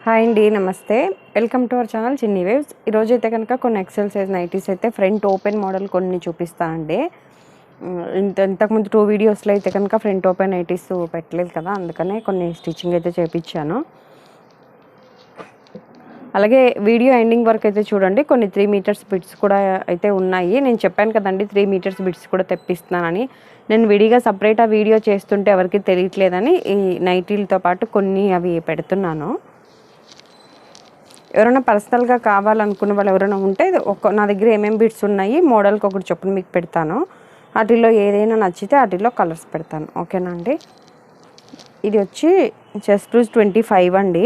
Hi అండి, నమస్తే. Welcome to our channel చిన్ని వేవ్స్. ఈరోజు అయితే కనుక కొన్ని ఎక్సెల్ సైజ్ నైటీస్ అయితే ఫ్రంట్ ఓపెన్ మోడల్ కొన్ని చూపిస్తానండి. ఇంతకుముందు 2 వీడియోస్లో అయితే కనుక ఫ్రంట్ ఓపెన్ నైటీస్ పెట్టలేదు కదా, అందుకనే కొన్ని స్టిచ్చింగ్ అయితే చేయించాను. అలాగే వీడియో ఎండింగ్ వరకు అయితే చూడండి. కొన్ని 3 మీటర్స్ బిట్స్ కూడా అయితే ఉన్నాయి. నేను చెప్పాను కదండి 3 మీటర్స్ బిట్స్ కూడా తెప్పిస్తున్నానని. నేను విడిగా సపరేట్ ఆ వీడియో చేస్తుంటే ఎవరికి తెలియట్లేదని ఈ నైటీలతో పాటు కొన్ని అవి పెడుతున్నాను. ఎవరైనా పర్సనల్గా కావాలనుకునే వాళ్ళు ఎవరైనా ఉంటే నా దగ్గర ఏమేమి బిట్స్ ఉన్నాయి మోడల్కి ఒకటి చొప్పున మీకు పెడతాను. వాటిల్లో ఏదైనా నచ్చితే వాటిల్లో కలర్స్ పెడతాను. ఓకేనా అండి. ఇది వచ్చి చెస్ట్ లూజ్ 25 అండి.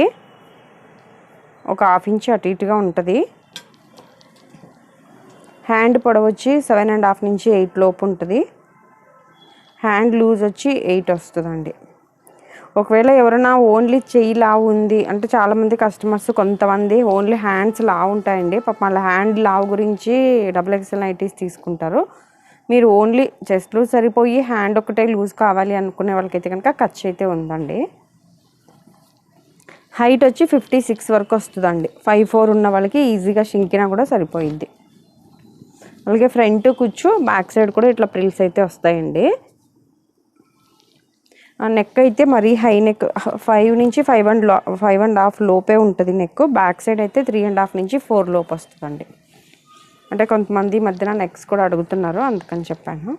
ఒక 1/2 ఇంచ్ అటు ఇటుగా ఉంటుంది. హ్యాండ్ పొడవు వచ్చి 7.5 నుంచి 8 లోపు ఉంటుంది. హ్యాండ్ లూజ్ వచ్చి 8 వస్తుందండి. ఒకవేళ ఎవరైనా ఓన్లీ చెయ్యి లావు ఉంది అంటే, చాలామంది కస్టమర్స్ కొంతమంది ఓన్లీ హ్యాండ్స్ లావు ఉంటాయండి. పాపం వాళ్ళ హ్యాండ్ లావు గురించి XXL నైటీస్ తీసుకుంటారు. మీరు ఓన్లీ చెస్ట్ లూజ్ సరిపోయి హ్యాండ్ ఒకటే లూజ్ కావాలి అనుకునే వాళ్ళకైతే కనుక ఖర్చు అయితే ఉందండి. హైట్ వచ్చి 56 వరకు వస్తుందండి. 5'4" ఉన్న వాళ్ళకి ఈజీగా షింకినా కూడా సరిపోయిద్ది. అలాగే ఫ్రంట్ కూర్చు బ్యాక్ సైడ్ కూడా ఇట్లా ప్రిల్స్ అయితే వస్తాయండి. నెక్ అయితే మరీ హై నెక్ 5 నుంచి 5.5 లోపే ఉంటుంది నెక్. బ్యాక్ సైడ్ అయితే 3.5 నుంచి 4 లోపు వస్తుందండి. అంటే కొంతమంది మధ్యన నెక్స్ కూడా అడుగుతున్నారు, అందుకని చెప్పాను.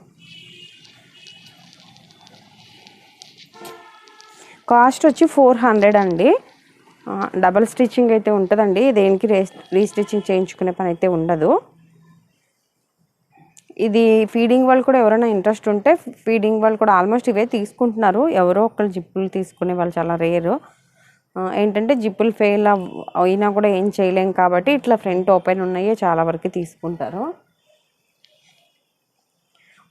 కాస్ట్ వచ్చి 400 అండి. డబల్ స్టిచ్చింగ్ అయితే ఉంటుందండి. దేనికి రీస్టిచ్చింగ్ చేయించుకునే పని అయితే ఉండదు. ఇది ఫీడింగ్ వాళ్ళు కూడా ఎవరైనా ఇంట్రెస్ట్ ఉంటే ఫీడింగ్ వాళ్ళు కూడా ఆల్మోస్ట్ ఇవే తీసుకుంటున్నారు. ఎవరో ఒకళ్ళు జిప్పులు తీసుకునే వాళ్ళు చాలా రేరు. ఏంటంటే జిప్పులు ఫెయిల్ అయినా కూడా ఏం చేయలేం కాబట్టి ఇట్లా ఫ్రంట్ ఓపెన్ ఉన్నాయే చాలా వరకు తీసుకుంటారు.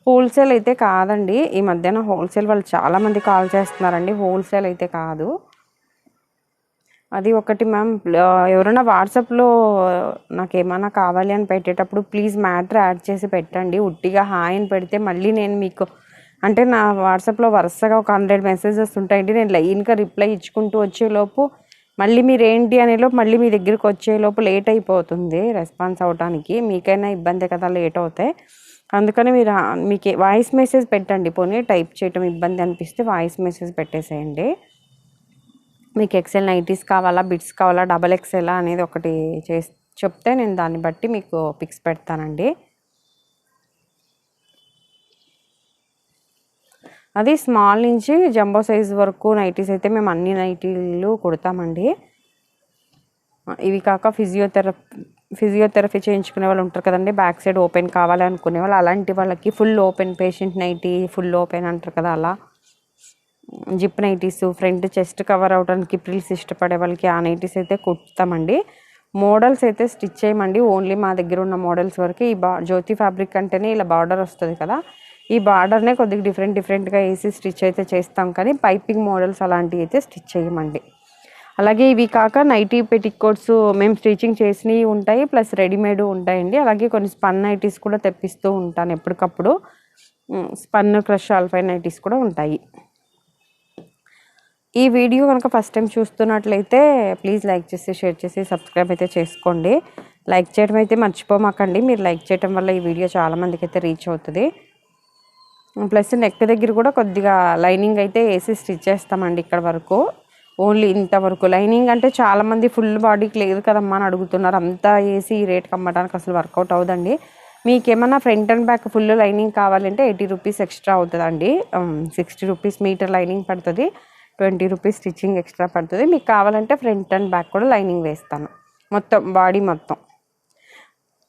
హోల్సేల్ అయితే కాదండి. ఈ మధ్యాహ్నం హోల్సేల్ వాళ్ళు చాలామంది కాల్ చేస్తున్నారండి. హోల్సేల్ అయితే కాదు. అది ఒకటి మ్యామ్. ఎవరైనా వాట్సాప్లో నాకు ఏమైనా కావాలి అని పెట్టేటప్పుడు ప్లీజ్ మ్యాటర్ యాడ్ చేసి పెట్టండి. ఉట్టిగా హాయ్ అని పెడితే మళ్ళీ నేను మీకు అంటే నా వాట్సాప్లో వరుసగా ఒక 100 మెసేజెస్ ఉంటాయండి. నేను లైన్గా రిప్లై ఇచ్చుకుంటూ వచ్చేలోపు మళ్ళీ మీరు ఏంటి అనేలోపు మళ్ళీ మీ దగ్గరికి వచ్చేలోపు లేట్ అయిపోతుంది రెస్పాన్స్ అవ్వడానికి. మీకైనా ఇబ్బంది కదా లేట్ అవుతాయి. అందుకని మీకు వాయిస్ మెసేజ్ పెట్టండి. పోనీ టైప్ చేయటం ఇబ్బంది అనిపిస్తే వాయిస్ మెసేజ్ పెట్టేసేయండి. మీకు ఎక్సెల్ నైటీస్ కావాలా, బిట్స్ కావాలా, XXL అనేది ఒకటి చెప్తే నేను దాన్ని బట్టి మీకు పిక్స్ పెడతానండి. అది స్మాల్ నుంచి జంబో సైజ్ వరకు నైటీస్ అయితే మేము అన్ని నైటీలు కుడతామండి. ఇవి కాక ఫిజియోథెరపీ చేయించుకునే వాళ్ళు ఉంటారు కదండి, బ్యాక్ సైడ్ ఓపెన్ కావాలి అనుకునే వాళ్ళు, అలాంటి వాళ్ళకి full open patient nighty full open అంటారు కదా, అలా zip nighties front chest cover అవడానికి ప్రిల్స్ ఇష్టపడే వాళ్ళకి ఆ నైటీస్ అయితే కుడతామండి. మోడల్స్ అయితే స్టిచ్ చేయమండి. ఓన్లీ మా దగ్గర ఉన్న మోడల్స్ వరకు. ఈ జ్యోతి ఫ్యాబ్రిక్ అంటేనే ఇలా బార్డర్ వస్తుంది కదా, ఈ బార్డర్నే కొద్దిగా డిఫరెంట్గా వేసి స్టిచ్ అయితే చేస్తాం, కానీ పైపింగ్ మోడల్స్ అలాంటివి అయితే స్టిచ్ చేయమండి. అలాగే ఇవి కాక నైటీ పెట్టికోట్స్ మేము స్టిచ్చింగ్ చేసినవి ఉంటాయి, ప్లస్ రెడీమేడ్ ఉంటాయండి. అలాగే కొన్ని స్పన్ నైటీస్ కూడా తెప్పిస్తూ ఉంటాను ఎప్పటికప్పుడు. స్పన్ క్రష్ ఆల్ఫైన్ నైటీస్ కూడా ఉంటాయి. ఈ వీడియో కనుక ఫస్ట్ టైం చూస్తున్నట్లయితే ప్లీజ్ లైక్ చేసి షేర్ చేసి సబ్స్క్రైబ్ అయితే చేసుకోండి. లైక్ చేయడం అయితే మర్చిపోమాకండి. మీరు లైక్ చేయడం వల్ల ఈ వీడియో చాలామందికి అయితే రీచ్ అవుతుంది. ప్లస్ నెక్ దగ్గర కూడా కొద్దిగా లైనింగ్ అయితే వేసి స్టిచ్ చేస్తామండి. ఇక్కడ వరకు ఓన్లీ ఇంతవరకు. లైనింగ్ అంటే చాలామంది ఫుల్ బాడీకి లేదు కదమ్మా అని అడుగుతున్నారు. అంతా వేసి ఈ రేట్కి అమ్మడానికి అసలు వర్కౌట్ అవుదండి. మీకు ఏమన్నా front and back full lining కావాలంటే 80 రూపీస్ ఎక్స్ట్రా అవుతుందండి. 60 రూపీస్ మీటర్ లైనింగ్ పడుతుంది, 20 రూపీస్ స్టిచ్చింగ్ ఎక్స్ట్రా పడుతుంది. మీకు కావాలంటే ఫ్రంట్ అండ్ బ్యాక్ కూడా లైనింగ్ వేస్తాను, మొత్తం బాడీ మొత్తం.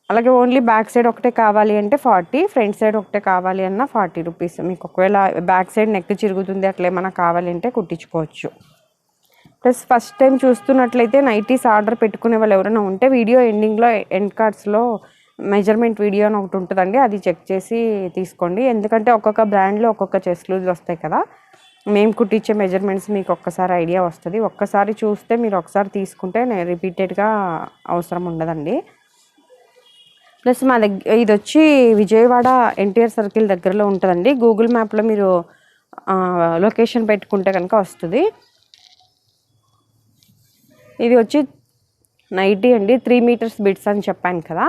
అలాగే ఓన్లీ బ్యాక్ సైడ్ ఒకటే కావాలి అంటే 40, ఫ్రంట్ సైడ్ ఒకటే కావాలి అన్న 40 రూపీస్. మీకు ఒకవేళ బ్యాక్ సైడ్ నెక్ చిరుగుతుంది అట్లా ఏమైనా కావాలంటే కుట్టించుకోవచ్చు. ప్లస్ ఫస్ట్ టైం చూస్తున్నట్లయితే నైటీస్ ఆర్డర్ పెట్టుకునే వాళ్ళు ఎవరైనా ఉంటే వీడియో ఎండింగ్లో ఎండ్ కార్డ్స్లో మెజర్మెంట్ వీడియో అని ఒకటి ఉంటుందండి, అది చెక్ చేసి తీసుకోండి. ఎందుకంటే ఒక్కొక్క బ్రాండ్లో ఒక్కొక్క చెస్ట్ లూజ్ వస్తాయి కదా, మేము కుట్టించే మెజర్మెంట్స్ మీకు ఒక్కసారి ఐడియా వస్తుంది. ఒక్కసారి చూస్తే మీరు ఒకసారి తీసుకుంటే రిపీటెడ్గా అవసరం ఉండదండి. ప్లస్ మా దగ్గర ఇది వచ్చి విజయవాడ ఎన్టీఆర్ సర్కిల్ దగ్గరలో ఉంటుందండి. గూగుల్ మ్యాప్లో మీరు లొకేషన్ పెట్టుకుంటే కనుక వస్తుంది. ఇది వచ్చి నైటీ అండి, 3 మీటర్స్ బిట్స్ అని చెప్పాను కదా.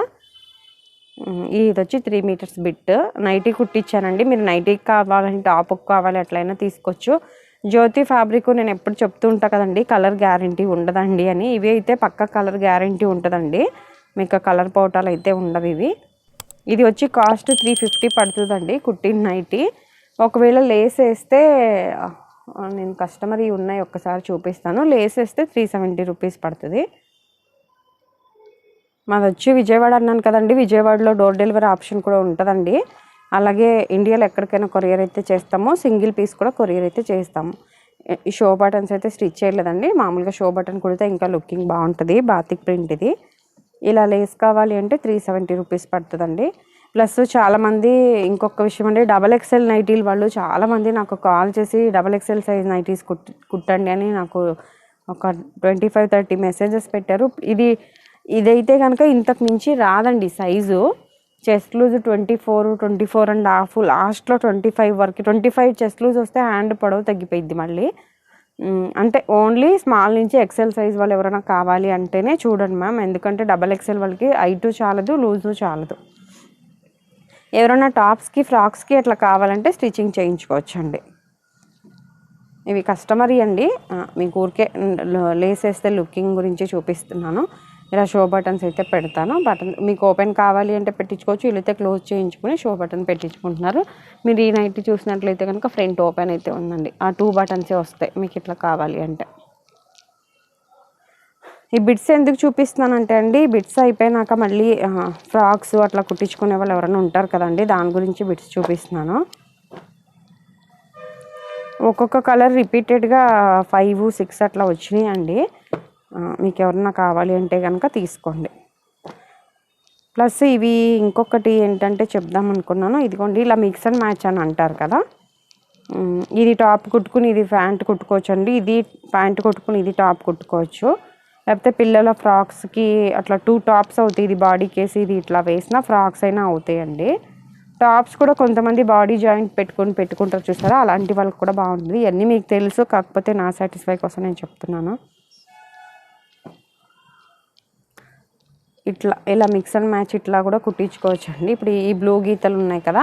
ఇది వచ్చి 3 మీటర్స్ బిట్ నైటీ కుట్టించానండి. మీరు నైటీకి కావాలంటే టాప్కి కావాలి ఎట్లయినా తీసుకోవచ్చు. జ్యోతి ఫ్యాబ్రిక్ నేను ఎప్పుడు చెప్తూ ఉంటా కదండి, కలర్ గ్యారంటీ ఉండదండి అని. ఇవి అయితే పక్క కలర్ గ్యారంటీ ఉంటుందండి, మీకు కలర్ పోవటాలు అయితే ఉండవు ఇవి. ఇది వచ్చి కాస్ట్ 350 పడుతుందండి కుట్టిన నైటీ. ఒకవేళ లేస్ వేస్తే, నేను కస్టమర్ ఇవి ఉన్నాయి ఒక్కసారి చూపిస్తాను, లేస్ వేస్తే 370 రూపీస్ పడుతుంది. మాది వచ్చి విజయవాడ అన్నాను కదండి, విజయవాడలో డోర్ డెలివరీ ఆప్షన్ కూడా ఉంటుందండి. అలాగే ఇండియాలో ఎక్కడికైనా కొరియర్ అయితే చేస్తాము, సింగిల్ పీస్ కూడా కొరియర్ అయితే చేస్తాము. ఈ షో బటన్స్ అయితే స్టిచ్ చేయలేదండి, మామూలుగా షో బటన్ కుడితే ఇంకా లుకింగ్ బాగుంటుంది. బాతిక్ ప్రింట్ ఇది. ఇలా లేస్ కావాలి అంటే 370 రూపీస్ పడుతుందండి. ప్లస్ చాలామంది ఇంకొక విషయం అండి, XXL నైటీలు వాళ్ళు చాలామంది నాకు కాల్ చేసి XXL సైజ్ నైటీస్ కుట్టండి అని నాకు ఒక 25-30 మెసేజెస్ పెట్టారు. ఇదైతే కనుక ఇంతకు మించి రాదండి సైజు. చెస్ట్ లూజ్ 24.5 లాస్ట్లో 25 వరకు. 25 చెస్ట్ లూజ్ వస్తే హ్యాండ్ పొడవు తగ్గిపోయింది మళ్ళీ. అంటే ఓన్లీ స్మాల్ నుంచి XL సైజ్ వాళ్ళు ఎవరైనా కావాలి అంటేనే చూడండి మ్యామ్, ఎందుకంటే XXL వాళ్ళకి హైటు చాలదు, లూజు చాలదు. ఎవరైనా టాప్స్కి ఫ్రాక్స్కి అట్లా కావాలంటే స్టిచ్చింగ్ చేయించుకోవచ్చండి. ఇవి కస్టమరీ అండి, మీకు ఊరికే లేస్ వేస్తే లుకింగ్ గురించి చూపిస్తున్నాను. ఇలా షో బటన్స్ అయితే పెడతాను. బటన్ మీకు ఓపెన్ కావాలి అంటే పెట్టించుకోవచ్చు, వీళ్ళైతే క్లోజ్ చేయించుకుని షో బటన్ పెట్టించుకుంటున్నారు. మీరు ఈ నైట్ చూసినట్లయితే కనుక ఫ్రంట్ ఓపెన్ అయితే ఉందండి, ఆ 2 బటన్సే వస్తాయి మీకు ఇట్లా కావాలి అంటే. ఈ బిట్స్ ఎందుకు చూపిస్తున్నానంటే అండి, బిట్స్ అయిపోయినాక మళ్ళీ ఫ్రాక్స్ అట్లా కుట్టించుకునే వాళ్ళు ఎవరైనా ఉంటారు కదండి, దాని గురించి బిట్స్ చూపిస్తున్నాను. ఒక్కొక్క కలర్ రిపీటెడ్గా 5-6 అట్లా వచ్చినాయి అండి. మీకు ఎవరన్నా కావాలి అంటే కనుక తీసుకోండి. ప్లస్ ఇవి ఇంకొకటి ఏంటంటే చెప్దాం అనుకున్నాను, ఇదిగోండి ఇలా మిక్స్ అండ్ మ్యాచ్ అని అంటారు కదా. ఇది టాప్ కుట్టుకుని ఇది ప్యాంట్ కుట్టుకోవచ్చు అండి, ఇది ప్యాంట్ కుట్టుకుని ఇది టాప్ కుట్టుకోవచ్చు. లేకపోతే పిల్లల ఫ్రాక్స్కి అట్లా 2 టాప్స్ అవుతాయి, ఇది బాడీ కేసి ఇది ఇట్లా వేసిన ఫ్రాక్స్ అయినా అవుతాయండి. టాప్స్ కూడా కొంతమంది బాడీ జాయింట్ పెట్టుకుంటారు చూసారా, అలాంటి వాళ్ళకి కూడా బాగుంటుంది. ఇవన్నీ మీకు తెలుసు, కాకపోతే నా సాటిస్ఫై కోసం నేను చెప్తున్నాను. ఇలా మిక్స్ అండ్ మ్యాచ్ ఇట్లా కూడా కుట్టించుకోవచ్చు అండి. ఇప్పుడు ఈ బ్లూ గీతలు ఉన్నాయి కదా,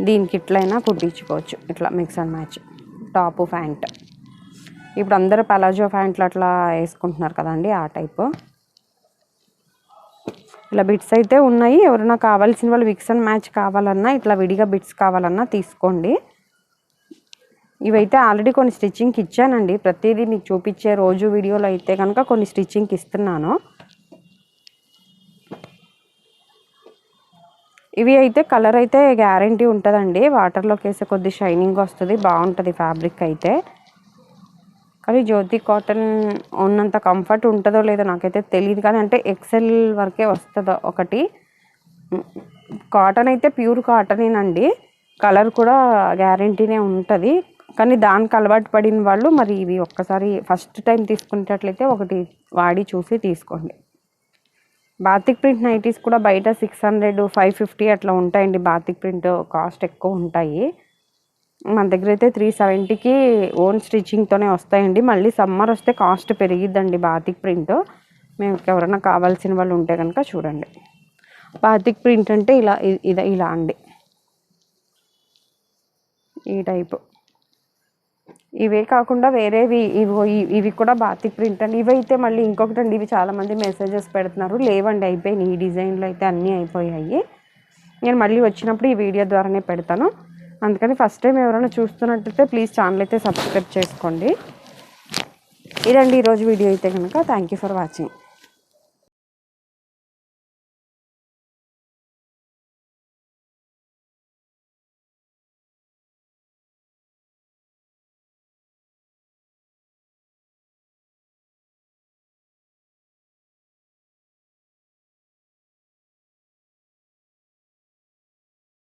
దీనికి ఇట్లయినా కుట్టించుకోవచ్చు. ఇట్లా mix and match top pant. ఇప్పుడు అందరూ పలాజో ప్యాంట్లు అట్లా వేసుకుంటున్నారు కదండి, ఆ టైపు. ఇలా బిట్స్ అయితే ఉన్నాయి, ఎవరైనా కావాల్సిన వాళ్ళు మిక్స్ అండ్ మ్యాచ్ కావాలన్నా ఇట్లా విడిగా బిట్స్ కావాలన్నా తీసుకోండి. ఇవైతే ఆల్రెడీ కొన్ని స్టిచ్చింగ్కి ఇచ్చానండి, ప్రతిదీ మీకు చూపించే రోజు వీడియోలో అయితే కనుక కొన్ని స్టిచ్చింగ్కి ఇస్తున్నాను. ఇవి అయితే కలర్ అయితే గ్యారంటీ ఉంటుందండి, వాటర్లోకి వేసే కొద్ది షైనింగ్ వస్తుంది, బాగుంటుంది ఫ్యాబ్రిక్ అయితే. కానీ జ్యోతి కాటన్ ఉన్నంత కంఫర్ట్ ఉంటుందో లేదో నాకైతే తెలియదు, కానీ అంటే XL వరకే వస్తుందో ఒకటి. కాటన్ అయితే ప్యూర్ కాటనేనండి, కలర్ కూడా గ్యారంటీనే ఉంటుంది. కానీ దానికి అలవాటు పడిన వాళ్ళు మరి ఇవి ఒక్కసారి ఫస్ట్ టైం తీసుకునేటట్లయితే ఒకటి వాడి చూసి తీసుకోండి. బాతిక్ ప్రింట్ నైటీస్ కూడా బయట 600-550 అట్లా ఉంటాయండి. బాతిక్ ప్రింట్ కాస్ట్ ఎక్కువ ఉంటాయి. మన దగ్గర అయితే 370కి ఓన్ స్టిచ్చింగ్తోనే వస్తాయండి. మళ్ళీ సమ్మర్ వస్తే కాస్ట్ పెరిగిద్దండి బాతిక్ ప్రింట్. మీకు ఎవరైనా కావాల్సిన వాళ్ళు ఉంటే కనుక చూడండి. బాతిక్ ప్రింట్ అంటే ఇలా అండి, ఈ టైపు. ఇవే కాకుండా వేరేవి ఇవి కూడా బాతిక్ ప్రింట్ అండి. ఇవైతే మళ్ళీ ఇంకొకటి అండి, ఇవి చాలామంది మెసేజెస్ పెడుతున్నారు, లేవండి అయిపోయినాయి, ఈ డిజైన్లో అయితే అన్నీ అయిపోయాయి. నేను మళ్ళీ వచ్చినప్పుడు ఈ వీడియో ద్వారానే పెడతాను. అందుకని ఫస్ట్ టైం ఎవరైనా చూస్తున్నట్టయితే ప్లీజ్ ఛానల్ అయితే సబ్స్క్రైబ్ చేసుకోండి. ఇదండి ఈరోజు వీడియో అయితే కనుక. Thank you for watching.